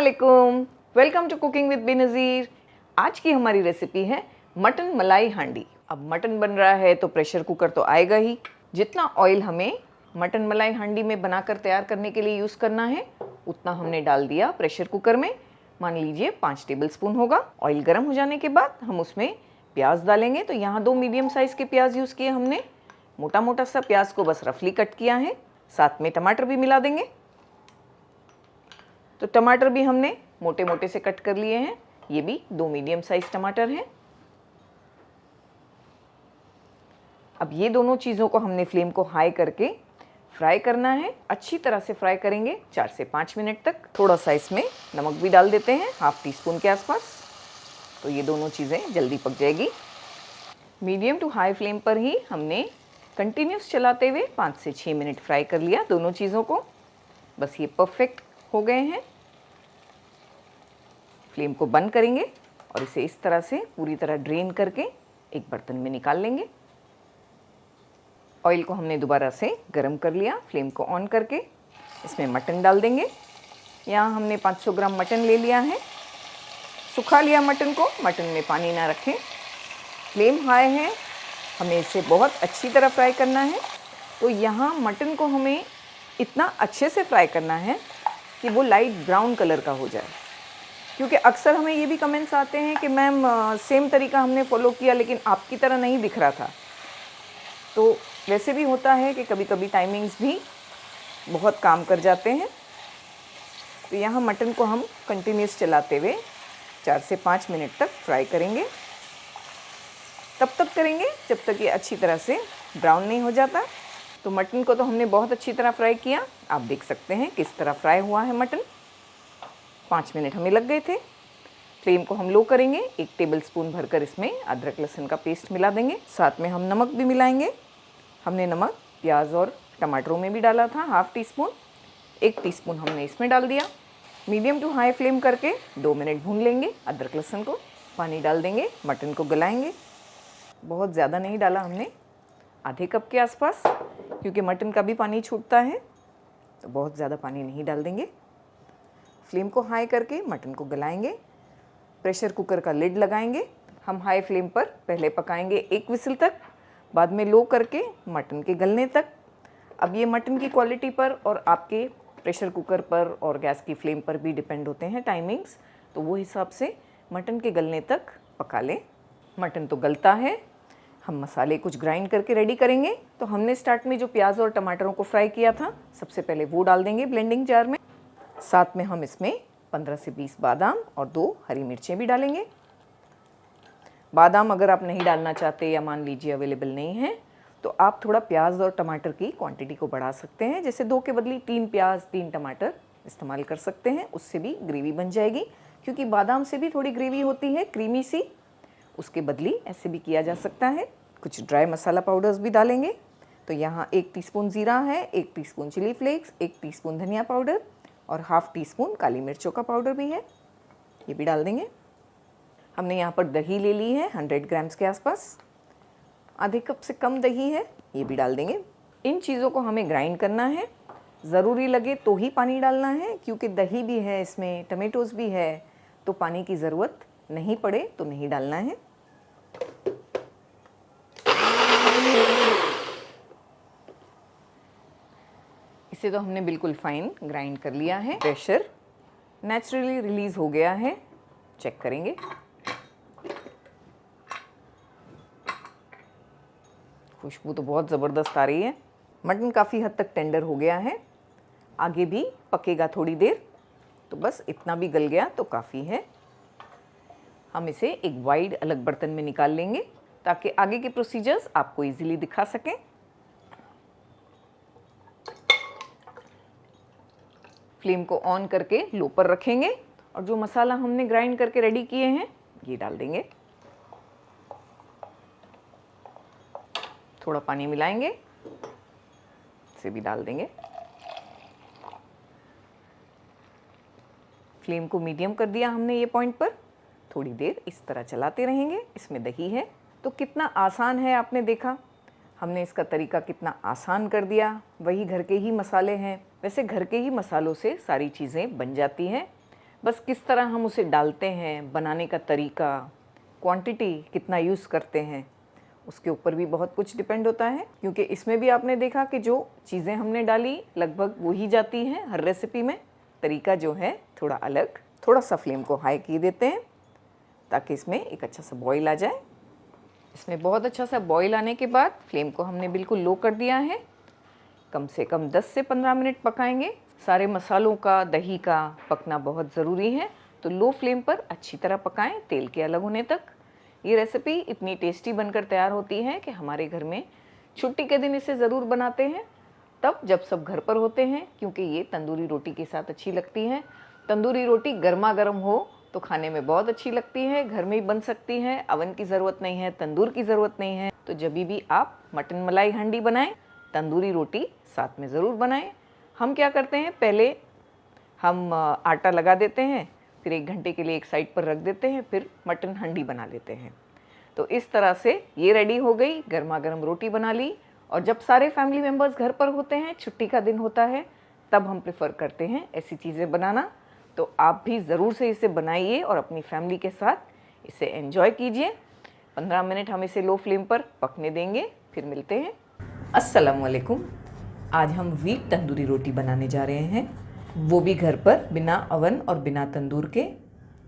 अस्सलामुअलैकुम, welcome to cooking with Benazir. आज की हमारी रेसिपी है मटन मलाई हांडी। अब मटन बन रहा है तो प्रेशर कुकर तो आएगा ही। जितना ऑयल हमें मटन मलाई हांडी में बनाकर तैयार करने के लिए यूज़ करना है उतना हमने डाल दिया प्रेशर कुकर में। मान लीजिए 5 टेबलस्पून होगा। ऑयल गर्म हो जाने के बाद हम उसमें प्याज डालेंगे। तो यहाँ 2 मीडियम साइज़ के प्याज यूज़ किए हमने। मोटा मोटा सा प्याज को बस रफली कट किया है। साथ में टमाटर भी मिला देंगे। तो टमाटर भी हमने मोटे मोटे से कट कर लिए हैं। ये भी 2 मीडियम साइज टमाटर हैं। अब ये दोनों चीज़ों को हमने फ्लेम को हाई करके फ्राई करना है। अच्छी तरह से फ्राई करेंगे 4 से 5 मिनट तक। थोड़ा सा इसमें नमक भी डाल देते हैं, ½ टीस्पून के आसपास। तो ये दोनों चीज़ें जल्दी पक जाएगी। मीडियम टू हाई फ्लेम पर ही हमने कंटिन्यूस चलाते हुए 5 से 6 मिनट फ्राई कर लिया दोनों चीज़ों को। बस ये परफेक्ट हो गए हैं। फ्लेम को बंद करेंगे और इसे इस तरह से पूरी तरह ड्रेन करके एक बर्तन में निकाल लेंगे। ऑयल को हमने दोबारा से गरम कर लिया। फ्लेम को ऑन करके इसमें मटन डाल देंगे। यहाँ हमने 500 ग्राम मटन ले लिया है। सुखा लिया मटन को, मटन में पानी ना रखें। फ्लेम हाई है, हमें इसे बहुत अच्छी तरह फ्राई करना है। तो यहाँ मटन को हमें इतना अच्छे से फ्राई करना है कि वो लाइट ब्राउन कलर का हो जाए। क्योंकि अक्सर हमें ये भी कमेंट्स आते हैं कि मैम सेम तरीका हमने फॉलो किया लेकिन आपकी तरह नहीं दिख रहा था। तो वैसे भी होता है कि कभी कभी टाइमिंग्स भी बहुत काम कर जाते हैं। तो यहाँ मटन को हम कंटिन्यूस चलाते हुए 4 से 5 मिनट तक फ्राई करेंगे। तब तक करेंगे जब तक ये अच्छी तरह से ब्राउन नहीं हो जाता। तो मटन को तो हमने बहुत अच्छी तरह फ्राई किया। आप देख सकते हैं किस तरह फ्राई हुआ है मटन। 5 मिनट हमें लग गए थे। फ्लेम को हम लो करेंगे। 1 टेबलस्पून भरकर इसमें अदरक लहसुन का पेस्ट मिला देंगे। साथ में हम नमक भी मिलाएंगे। हमने नमक प्याज और टमाटरों में भी डाला था, ½ टीस्पून। 1 टीस्पून हमने इसमें डाल दिया। मीडियम टू हाई फ्लेम करके 2 मिनट भून लेंगे अदरक लहसुन को। पानी डाल देंगे, मटन को गलाएंगे। बहुत ज़्यादा नहीं डाला हमने, आधे कप के आसपास, क्योंकि मटन का भी पानी छूटता है। तो बहुत ज़्यादा पानी नहीं डाल देंगे। फ्लेम को हाई करके मटन को गलाएंगे। प्रेशर कुकर का लिड लगाएंगे। हम हाई फ्लेम पर पहले पकाएंगे 1 विसिल तक, बाद में लो करके मटन के गलने तक। अब ये मटन की क्वालिटी पर और आपके प्रेशर कुकर पर और गैस की फ्लेम पर भी डिपेंड होते हैं टाइमिंग्स। तो वो हिसाब से मटन के गलने तक पका लें। मटन तो गलता है। हम मसाले कुछ ग्राइंड करके रेडी करेंगे। तो हमने स्टार्ट में जो प्याज और टमाटरों को फ्राई किया था, सबसे पहले वो डाल देंगे ब्लेंडिंग जार में। साथ में हम इसमें 15 से 20 बादाम और 2 हरी मिर्चें भी डालेंगे। बादाम अगर आप नहीं डालना चाहते या मान लीजिए अवेलेबल नहीं है तो आप थोड़ा प्याज और टमाटर की क्वांटिटी को बढ़ा सकते हैं। जैसे 2 के बदले 3 प्याज 3 टमाटर इस्तेमाल कर सकते हैं। उससे भी ग्रेवी बन जाएगी, क्योंकि बादाम से भी थोड़ी ग्रेवी होती है क्रीमी सी। उसके बदली ऐसे भी किया जा सकता है। कुछ ड्राई मसाला पाउडर्स भी डालेंगे। तो यहाँ 1 टीस्पून ज़ीरा है, 1 टीस्पून चिली फ्लेक्स, 1 टीस्पून धनिया पाउडर और ½ टीस्पून काली मिर्चों का पाउडर भी है, ये भी डाल देंगे। हमने यहाँ पर दही ले ली है 100 ग्राम्स के आसपास। आधे कप से कम दही है, ये भी डाल देंगे। इन चीज़ों को हमें ग्राइंड करना है। ज़रूरी लगे तो ही पानी डालना है, क्योंकि दही भी है इसमें, टमेटोज़ भी है, तो पानी की ज़रूरत नहीं पड़े तो नहीं डालना है। इसे तो हमने बिल्कुल फाइन ग्राइंड कर लिया है। प्रेशर नेचुरली रिलीज़ हो गया है। चेक करेंगे। खुशबू तो बहुत ज़बरदस्त आ रही है। मटन काफ़ी हद तक टेंडर हो गया है। आगे भी पकेगा थोड़ी देर। तो बस इतना भी गल गया तो काफ़ी है। हम इसे एक वाइड अलग बर्तन में निकाल लेंगे ताकि आगे के प्रोसीजर्स आपको इजीली दिखा सकें। फ्लेम को ऑन करके लो पर रखेंगे और जो मसाला हमने ग्राइंड करके रेडी किए हैं ये डाल देंगे। थोड़ा पानी मिलाएंगे, इसे भी डाल देंगे। फ्लेम को मीडियम कर दिया हमने ये पॉइंट पर। थोड़ी देर इस तरह चलाते रहेंगे। इसमें दही है तो कितना आसान है, आपने देखा। हमने इसका तरीका कितना आसान कर दिया। वही घर के ही मसाले हैं। वैसे घर के ही मसालों से सारी चीज़ें बन जाती हैं। बस किस तरह हम उसे डालते हैं, बनाने का तरीका, क्वांटिटी कितना यूज़ करते हैं, उसके ऊपर भी बहुत कुछ डिपेंड होता है। क्योंकि इसमें भी आपने देखा कि जो चीज़ें हमने डाली लगभग वही जाती हैं हर रेसिपी में, तरीका जो है थोड़ा अलग। थोड़ा सा फ्लेम को हाई किए देते हैं ताकि इसमें एक अच्छा सा बॉईल आ जाए। इसमें बहुत अच्छा सा बॉईल आने के बाद फ्लेम को हमने बिल्कुल लो कर दिया है। कम से कम 10 से 15 मिनट पकाएंगे। सारे मसालों का, दही का पकना बहुत ज़रूरी है, तो लो फ्लेम पर अच्छी तरह पकाएं तेल के अलग होने तक। ये रेसिपी इतनी टेस्टी बनकर तैयार होती है कि हमारे घर में छुट्टी के दिन इसे ज़रूर बनाते हैं, तब जब सब घर पर होते हैं, क्योंकि ये तंदूरी रोटी के साथ अच्छी लगती है। तंदूरी रोटी गर्मा गर्म हो तो खाने में बहुत अच्छी लगती है, घर में ही बन सकती है, अवन की ज़रूरत नहीं है, तंदूर की ज़रूरत नहीं है। तो जब भी आप मटन मलाई हांडी बनाएं, तंदूरी रोटी साथ में ज़रूर बनाएं। हम क्या करते हैं, पहले हम आटा लगा देते हैं, फिर 1 घंटे के लिए एक साइड पर रख देते हैं, फिर मटन हांडी बना लेते हैं। तो इस तरह से ये रेडी हो गई, गर्मा गर्म रोटी बना ली। और जब सारे फैमिली मेम्बर्स घर पर होते हैं, छुट्टी का दिन होता है, तब हम प्रेफर करते हैं ऐसी चीज़ें बनाना। तो आप भी ज़रूर से इसे बनाइए और अपनी फैमिली के साथ इसे एंजॉय कीजिए। 15 मिनट हम इसे लो फ्लेम पर पकने देंगे, फिर मिलते हैं। अस्सलाम वालेकुम। आज हम व्हीट तंदूरी रोटी बनाने जा रहे हैं, वो भी घर पर, बिना अवन और बिना तंदूर के।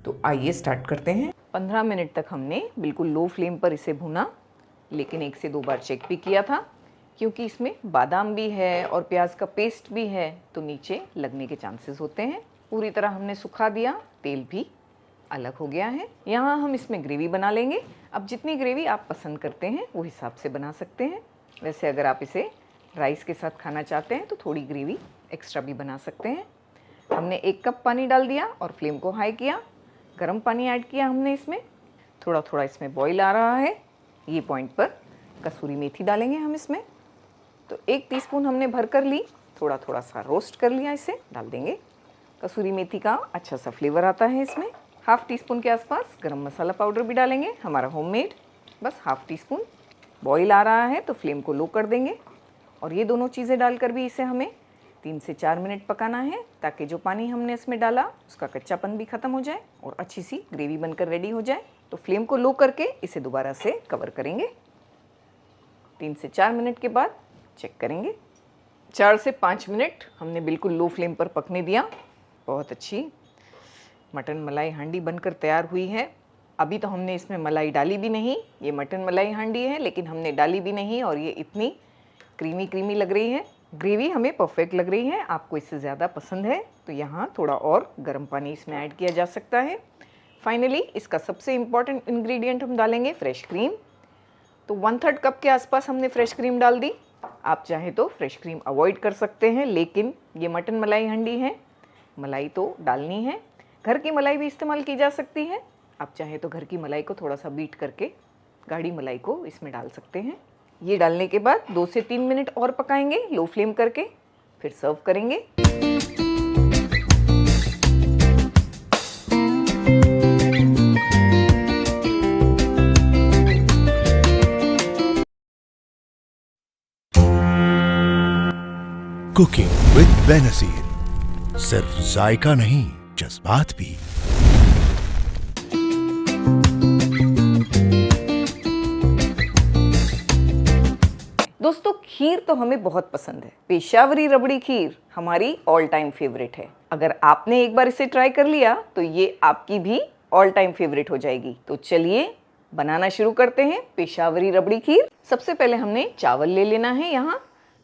तो आइए स्टार्ट करते हैं। 15 मिनट तक हमने बिल्कुल लो फ्लेम पर इसे भुना, लेकिन 1 से 2 बार चेक भी किया था, क्योंकि इसमें बादाम भी है और प्याज का पेस्ट भी है, तो नीचे लगने के चांसेस होते हैं। पूरी तरह हमने सुखा दिया, तेल भी अलग हो गया है। यहाँ हम इसमें ग्रेवी बना लेंगे। अब जितनी ग्रेवी आप पसंद करते हैं वो हिसाब से बना सकते हैं। वैसे अगर आप इसे राइस के साथ खाना चाहते हैं तो थोड़ी ग्रेवी एक्स्ट्रा भी बना सकते हैं। हमने 1 कप पानी डाल दिया और फ्लेम को हाई किया। गर्म पानी ऐड किया हमने इसमें। थोड़ा थोड़ा इसमें बॉईल आ रहा है। ये पॉइंट पर कसूरी मेथी डालेंगे हम इसमें। तो 1 टीस्पून हमने भर कर ली, थोड़ा थोड़ा सा रोस्ट कर लिया, इसे डाल देंगे। कसूरी मेथी का अच्छा सा फ्लेवर आता है इसमें। 1/2 टीस्पून के आसपास गरम मसाला पाउडर भी डालेंगे, हमारा होममेड, बस 1/2 टीस्पून। बॉईल आ रहा है तो फ्लेम को लो कर देंगे और ये दोनों चीज़ें डालकर भी इसे हमें 3 से 4 मिनट पकाना है, ताकि जो पानी हमने इसमें डाला उसका कच्चापन भी ख़त्म हो जाए और अच्छी सी ग्रेवी बनकर रेडी हो जाए। तो फ्लेम को लो करके इसे दोबारा से कवर करेंगे। 3 से 4 मिनट के बाद चेक करेंगे। 4 से 5 मिनट हमने बिल्कुल लो फ्लेम पर पकने दिया। बहुत अच्छी मटन मलाई हांडी बनकर तैयार हुई है। अभी तो हमने इसमें मलाई डाली भी नहीं, ये मटन मलाई हांडी है, लेकिन हमने डाली भी नहीं और ये इतनी क्रीमी क्रीमी लग रही है। ग्रेवी हमें परफेक्ट लग रही है। आपको इससे ज़्यादा पसंद है तो यहाँ थोड़ा और गर्म पानी इसमें ऐड किया जा सकता है। फाइनली इसका सबसे इम्पॉर्टेंट इंग्रेडिएंट हम डालेंगे फ्रेश क्रीम। तो 1/3 कप के आसपास हमने फ्रेश क्रीम डाल दी। आप चाहें तो फ्रेश क्रीम अवॉइड कर सकते हैं, लेकिन ये मटन मलाई हांडी है, मलाई तो डालनी है। घर की मलाई भी इस्तेमाल की जा सकती है। आप चाहें तो घर की मलाई को थोड़ा सा बीट करके गाढ़ी मलाई को इसमें डाल सकते हैं। ये डालने के बाद 2 से 3 मिनट और पकाएंगे लो फ्लेम करके, फिर सर्व करेंगे। कुकिंग विद बेनजीर, सिर्फ जायका नहीं, जज्बात भी। दोस्तों, खीर तो हमें बहुत पसंद है। पेशावरी रबड़ी खीर हमारी ऑल टाइम फेवरेट है। अगर आपने एक बार इसे ट्राई कर लिया तो ये आपकी भी ऑल टाइम फेवरेट हो जाएगी। तो चलिए बनाना शुरू करते हैं पेशावरी रबड़ी खीर। सबसे पहले हमने चावल ले लेना है यहाँ।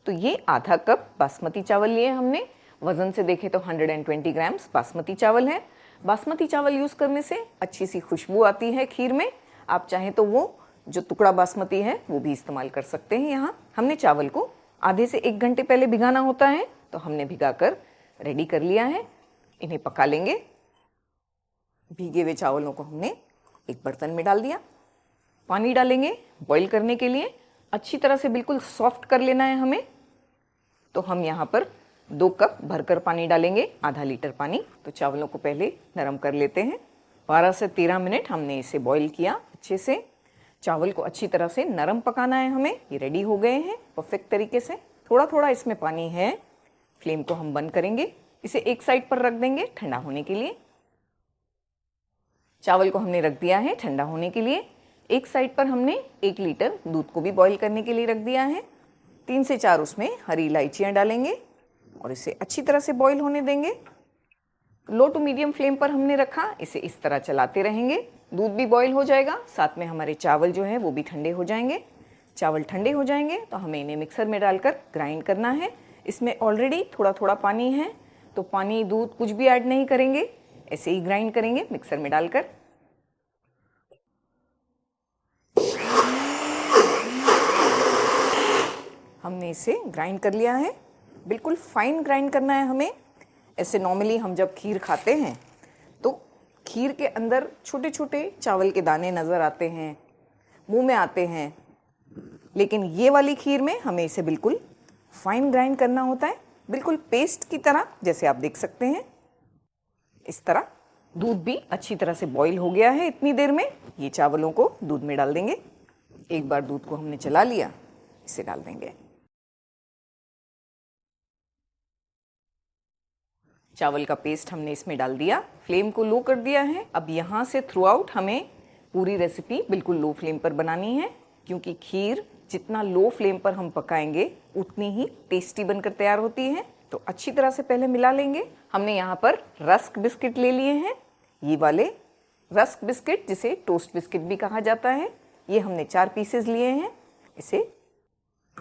तो ये आधा कप बासमती चावल लिए हमने। वज़न से देखें तो 120 ग्राम्स बासमती चावल है। बासमती चावल यूज़ करने से अच्छी सी खुशबू आती है खीर में। आप चाहें तो वो जो टुकड़ा बासमती है वो भी इस्तेमाल कर सकते हैं। यहाँ हमने चावल को आधे से 1 घंटे पहले भिगाना होता है, तो हमने भिगाकर रेडी कर लिया है। इन्हें पका लेंगे। भीगे हुए चावलों को हमने एक बर्तन में डाल दिया। पानी डालेंगे बॉईल करने के लिए। अच्छी तरह से बिल्कुल सॉफ्ट कर लेना है हमें। तो हम यहाँ पर 2 कप भरकर पानी डालेंगे, आधा लीटर पानी। तो चावलों को पहले नरम कर लेते हैं। 12 से 13 मिनट हमने इसे बॉईल किया अच्छे से। चावल को अच्छी तरह से नरम पकाना है हमें। ये रेडी हो गए हैं परफेक्ट तरीके से। थोड़ा थोड़ा इसमें पानी है। फ्लेम को हम बंद करेंगे, इसे एक साइड पर रख देंगे ठंडा होने के लिए। चावल को हमने रख दिया है ठंडा होने के लिए। एक साइड पर हमने 1 लीटर दूध को भी बॉईल करने के लिए रख दिया है। 3 से 4 उसमें हरी इलायचियाँ डालेंगे और इसे अच्छी तरह से बॉईल होने देंगे। लो टू मीडियम फ्लेम पर हमने रखा, इसे इस तरह चलाते रहेंगे। दूध भी बॉईल हो जाएगा, साथ में हमारे चावल जो है वो भी ठंडे हो जाएंगे। चावल ठंडे हो जाएंगे तो हमें इन्हें मिक्सर में डालकर ग्राइंड करना है। इसमें ऑलरेडी थोड़ा थोड़ा पानी है, तो पानी दूध कुछ भी ऐड नहीं करेंगे, ऐसे ही ग्राइंड करेंगे मिक्सर में डालकर। हमने इसे ग्राइंड कर लिया है, बिल्कुल फाइन ग्राइंड करना है हमें। ऐसे नॉर्मली हम जब खीर खाते हैं तो खीर के अंदर छोटे छोटे चावल के दाने नज़र आते हैं, मुंह में आते हैं, लेकिन ये वाली खीर में हमें इसे बिल्कुल फाइन ग्राइंड करना होता है, बिल्कुल पेस्ट की तरह, जैसे आप देख सकते हैं इस तरह। दूध भी अच्छी तरह से बॉईल हो गया है। इतनी देर में ये चावलों को दूध में डाल देंगे। एक बार दूध को हमने चला लिया, इसे डाल देंगे। चावल का पेस्ट हमने इसमें डाल दिया, फ्लेम को लो कर दिया है। अब यहाँ से थ्रू आउट हमें पूरी रेसिपी बिल्कुल लो फ्लेम पर बनानी है, क्योंकि खीर जितना लो फ्लेम पर हम पकाएंगे उतनी ही टेस्टी बनकर तैयार होती है। तो अच्छी तरह से पहले मिला लेंगे। हमने यहाँ पर रस्क बिस्किट ले लिए हैं, ये वाले रस्क बिस्किट जिसे टोस्ट बिस्किट भी कहा जाता है। ये हमने 4 पीसेस लिए हैं। इसे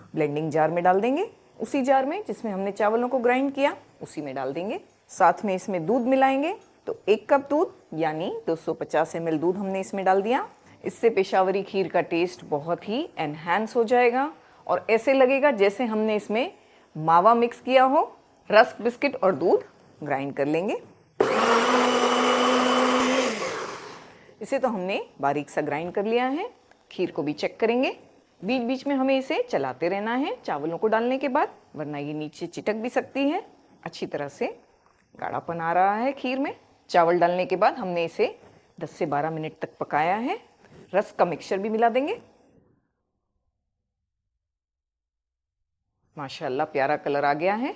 ब्लेंडिंग जार में डाल देंगे, उसी जार में जिसमें हमने चावलों को ग्राइंड किया उसी में डाल देंगे। साथ में इसमें दूध मिलाएंगे, तो 1 कप दूध यानी 250 ml दूध हमने इसमें डाल दिया। इससे पेशावरी खीर का टेस्ट बहुत ही एनहांस हो जाएगा और ऐसे लगेगा जैसे हमने इसमें मावा मिक्स किया हो। रस्क बिस्किट और दूध ग्राइंड कर लेंगे। इसे तो हमने बारीक सा ग्राइंड कर लिया है। खीर को भी चेक करेंगे, बीच बीच में हमें इसे चलाते रहना है चावलों को डालने के बाद, वरना ये नीचे चिटक भी सकती है। अच्छी तरह से गाढ़ापन आ रहा है खीर में। चावल डालने के बाद हमने इसे 10 से 12 मिनट तक पकाया है। रस का मिक्सचर भी मिला देंगे। माशाल्लाह प्यारा कलर आ गया है।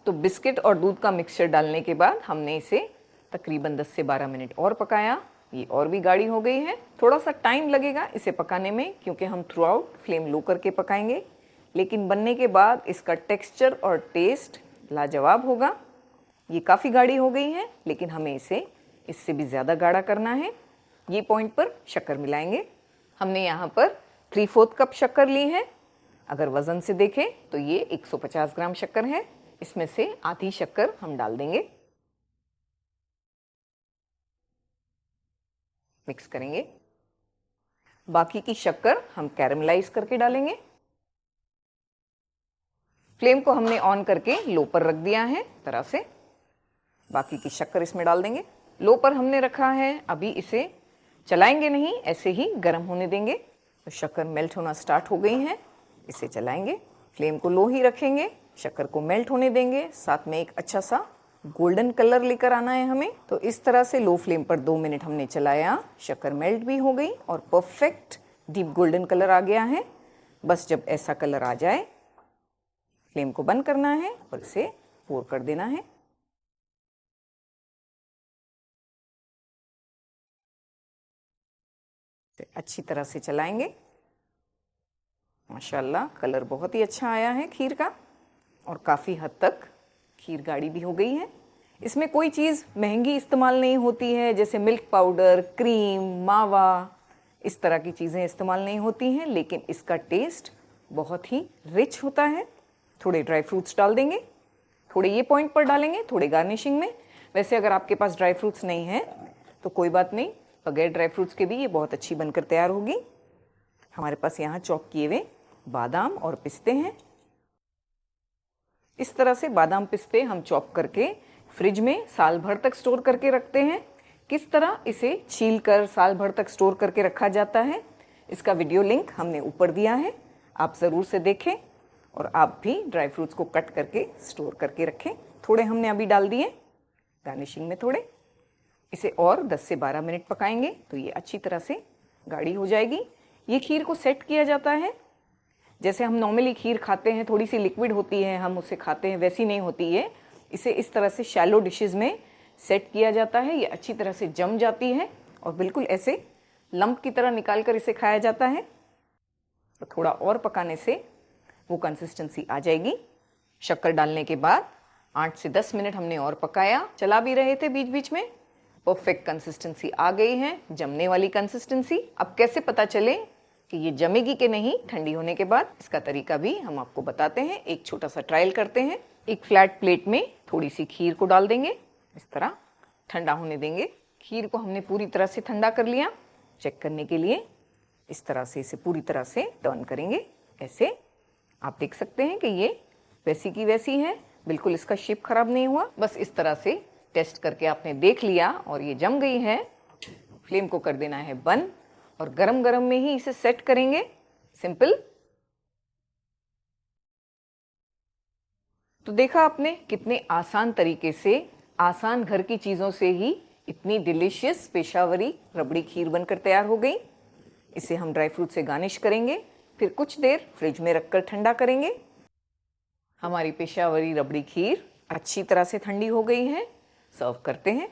तो बिस्किट और दूध का मिक्सचर डालने के बाद हमने इसे तकरीबन 10 से 12 मिनट और पकाया। ये और भी गाढ़ी हो गई है। थोड़ा सा टाइम लगेगा इसे पकाने में, क्योंकि हम थ्रू आउट फ्लेम लो करके पकाएंगे, लेकिन बनने के बाद इसका टेक्सचर और टेस्ट लाजवाब होगा। ये काफ़ी गाढ़ी हो गई है, लेकिन हमें इसे इससे भी ज़्यादा गाढ़ा करना है। ये पॉइंट पर शक्कर मिलाएंगे। हमने यहाँ पर 3/4 कप शक्कर ली है। अगर वज़न से देखें तो ये 150 ग्राम शक्कर है। इसमें से आधी शक्कर हम डाल देंगे, मिक्स करेंगे। बाकी की शक्कर हम कैरेमलाइज करके डालेंगे। फ्लेम को हमने ऑन करके लो पर रख दिया है तरह से। बाकी की शक्कर इसमें डाल देंगे। लो पर हमने रखा है, अभी इसे चलाएंगे नहीं, ऐसे ही गर्म होने देंगे। तो शक्कर मेल्ट होना स्टार्ट हो गई है, इसे चलाएंगे। फ्लेम को लो ही रखेंगे, शक्कर को मेल्ट होने देंगे। साथ में एक अच्छा सा गोल्डन कलर लेकर आना है हमें। तो इस तरह से लो फ्लेम पर 2 मिनट हमने चलाया। शक्कर मेल्ट भी हो गई और परफेक्ट डीप गोल्डन कलर आ गया है। बस जब ऐसा कलर आ जाए फ्लेम को बंद करना है और इसे पोर कर देना है। अच्छी तरह से चलाएंगे। माशाल्लाह कलर बहुत ही अच्छा आया है खीर का और काफ़ी हद तक खीर गाढ़ी भी हो गई है। इसमें कोई चीज़ महंगी इस्तेमाल नहीं होती है, जैसे मिल्क पाउडर, क्रीम, मावा, इस तरह की चीज़ें इस्तेमाल नहीं होती हैं, लेकिन इसका टेस्ट बहुत ही रिच होता है। थोड़े ड्राई फ्रूट्स डाल देंगे, थोड़े ये पॉइंट पर डालेंगे, थोड़े गार्निशिंग में। वैसे अगर आपके पास ड्राई फ्रूट्स नहीं है तो कोई बात नहीं, बगैर ड्राई फ्रूट्स के भी ये बहुत अच्छी बनकर तैयार होगी। हमारे पास यहाँ चॉप किए हुए बादाम और पिस्ते हैं। इस तरह से बादाम पिस्ते हम चॉप करके फ्रिज में साल भर तक स्टोर करके रखते हैं। किस तरह इसे छील कर साल भर तक स्टोर करके रखा जाता है, इसका वीडियो लिंक हमने ऊपर दिया है, आप ज़रूर से देखें और आप भी ड्राई फ्रूट्स को कट करके स्टोर करके रखें। थोड़े हमने अभी डाल दिए गार्निशिंग में थोड़े। इसे और 10 से 12 मिनट पकाएंगे तो ये अच्छी तरह से गाढ़ी हो जाएगी। ये खीर को सेट किया जाता है, जैसे हम नॉर्मली खीर खाते हैं थोड़ी सी लिक्विड होती है, हम उसे खाते हैं, वैसी नहीं होती है। इसे इस तरह से शैलो डिशेस में सेट किया जाता है, ये अच्छी तरह से जम जाती है और बिल्कुल ऐसे लंप की तरह निकाल कर इसे खाया जाता है। तो थोड़ा और पकाने से वो कंसिस्टेंसी आ जाएगी। शक्कर डालने के बाद 8 से 10 मिनट हमने और पकाया, चला भी रहे थे बीच बीच में। परफेक्ट कंसिस्टेंसी आ गई है, जमने वाली कंसिस्टेंसी। अब कैसे पता चले कि ये जमेगी कि नहीं ठंडी होने के बाद, इसका तरीका भी हम आपको बताते हैं। एक छोटा सा ट्रायल करते हैं। एक फ्लैट प्लेट में थोड़ी सी खीर को डाल देंगे, इस तरह ठंडा होने देंगे। खीर को हमने पूरी तरह से ठंडा कर लिया। चेक करने के लिए इस तरह से इसे पूरी तरह से टर्न करेंगे। ऐसे आप देख सकते हैं कि ये वैसी की वैसी है, बिल्कुल इसका शेप खराब नहीं हुआ। बस इस तरह से टेस्ट करके आपने देख लिया और ये जम गई है। फ्लेम को कर देना है बंद और गरम गरम में ही इसे सेट करेंगे। सिंपल। तो देखा आपने कितने आसान तरीके से, आसान घर की चीज़ों से ही इतनी डिलीशियस पेशावरी रबड़ी खीर बनकर तैयार हो गई। इसे हम ड्राई फ्रूट से गार्निश करेंगे, फिर कुछ देर फ्रिज में रखकर ठंडा करेंगे। हमारी पेशावरी रबड़ी खीर अच्छी तरह से ठंडी हो गई है। सर्व करते हैं।